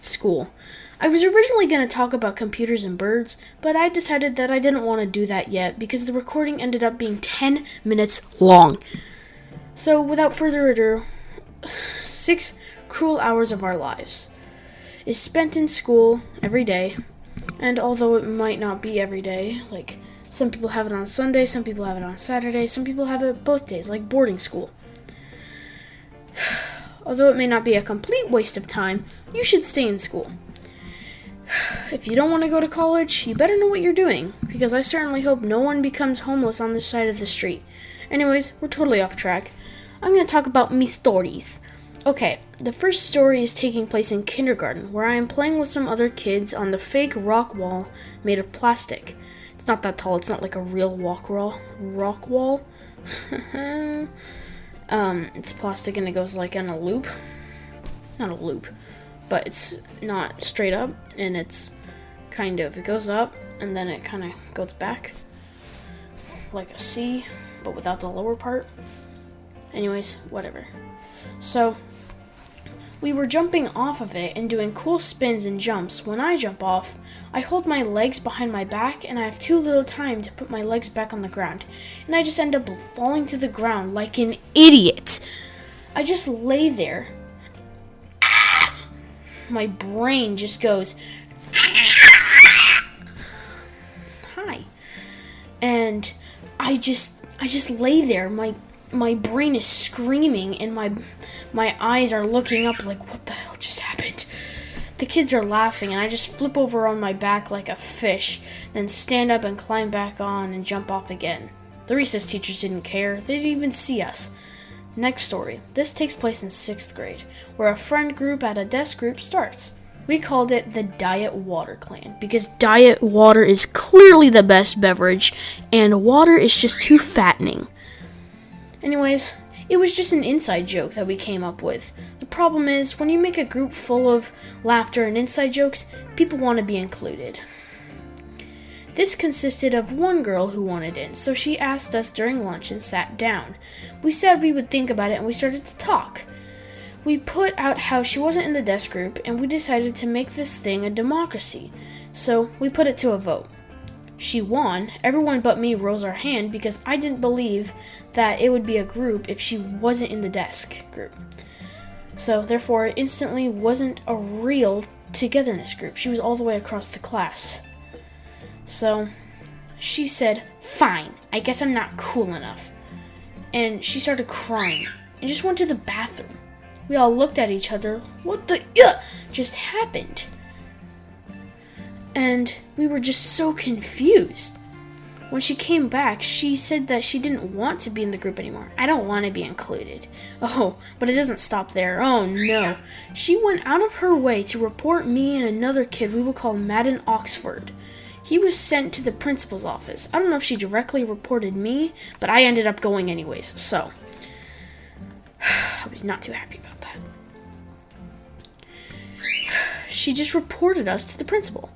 School. I was originally going to talk about computers and birds, but I decided that I didn't want to do that yet because the recording ended up being 10 minutes long. So, without further ado, 6 cruel hours of our lives is spent in school every day, and although it might not be every day, like some people have it on Sunday, some people have it on Saturday, some people have it both days, like boarding school. Although it may not be a complete waste of time, you should stay in school. If you don't want to go to college, you better know what you're doing, because I certainly hope no one becomes homeless on this side of the street. Anyways, we're totally off track. I'm going to talk about me stories. Okay, the first story is taking place in kindergarten, where I am playing with some other kids on the fake rock wall made of plastic. It's not that tall, it's not like a real rock wall. It's plastic and it goes like in a loop. Not a loop, but it's not straight up, and it goes up, and then it kind of goes back. Like a C, but without the lower part. Anyways, whatever. So, we were jumping off of it and doing cool spins and jumps. When I jump off, I hold my legs behind my back, and I have too little time to put my legs back on the ground. And I just end up falling to the ground like an idiot. I just lay there. My brain just goes, hi. And I just lay there. My brain is screaming, and my eyes are looking up like, what the hell just happened? The kids are laughing, and I just flip over on my back like a fish, then stand up and climb back on and jump off again. The recess teachers didn't care. They didn't even see us. Next story. This takes place in 6th grade, where a friend group at a desk group starts. We called it the Diet Water Clan, because diet water is clearly the best beverage, and water is just too fattening. Anyways, it was just an inside joke that we came up with. The problem is, when you make a group full of laughter and inside jokes, people want to be included. This consisted of one girl who wanted in, so she asked us during lunch and sat down. We said we would think about it, and we started to talk. We put out how she wasn't in the desk group, and we decided to make this thing a democracy. So we put it to a vote. She won. Everyone but me rose our hand because I didn't believe that it would be a group if she wasn't in the desk group. So therefore, it instantly wasn't a real togetherness group. She was all the way across the class. So she said, fine, I guess I'm not cool enough. And she started crying and just went to the bathroom. We all looked at each other. What the just happened? And we were just so confused. When she came back, she said that she didn't want to be in the group anymore. I don't want to be included. Oh, but it doesn't stop there. Oh no. She went out of her way to report me and another kid we will call Madden Oxford. He was sent to the principal's office. I don't know if she directly reported me, but I ended up going anyways, so I was not too happy about that. She just reported us to the principal.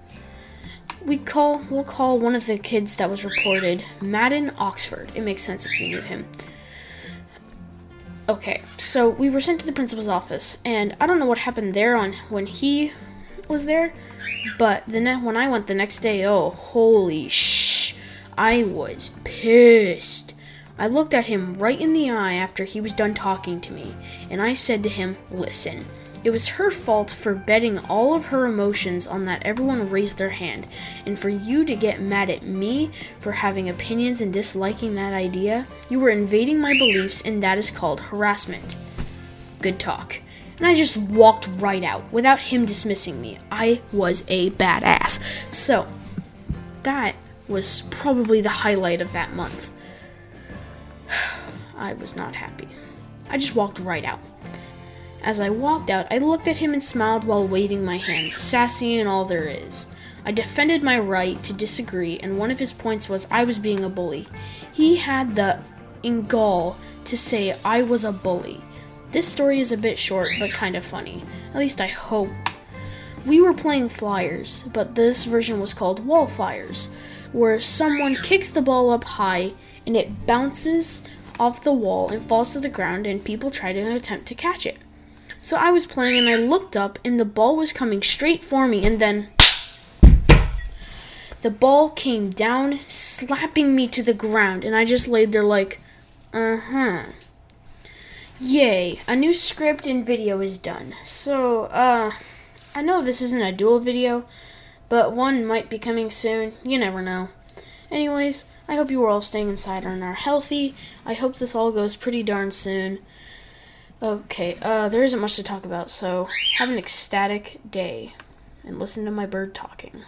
We'll call one of the kids that was reported Madden Oxford. It makes sense if you knew him. Okay, so we were sent to the principal's office, and I don't know what happened there when he was there, but when I went the next day, oh, holy I was pissed. I looked at him right in the eye after he was done talking to me, and I said to him, listen, it was her fault for betting all of her emotions on that everyone raised their hand, and for you to get mad at me for having opinions and disliking that idea, you were invading my beliefs, and that is called harassment. Good talk. And I just walked right out without him dismissing me. I was a badass. So, that was probably the highlight of that month. I was not happy. I just walked right out. As I walked out, I looked at him and smiled while waving my hand, sassy and all there is. I defended my right to disagree, and one of his points was I was being a bully. He had the gall to say I was a bully. This story is a bit short, but kind of funny. At least I hope. We were playing flyers, but this version was called wall flyers, where someone kicks the ball up high, and it bounces off the wall and falls to the ground, and people try to attempt to catch it. So I was playing and I looked up and the ball was coming straight for me, and then the ball came down, slapping me to the ground, and I just laid there like, Yay, a new script and video is done. So, I know this isn't a dual video, but one might be coming soon. You never know. Anyways, I hope you are all staying inside and are healthy. I hope this all goes pretty darn soon. Okay, there isn't much to talk about, so have an ecstatic day and listen to my bird talking.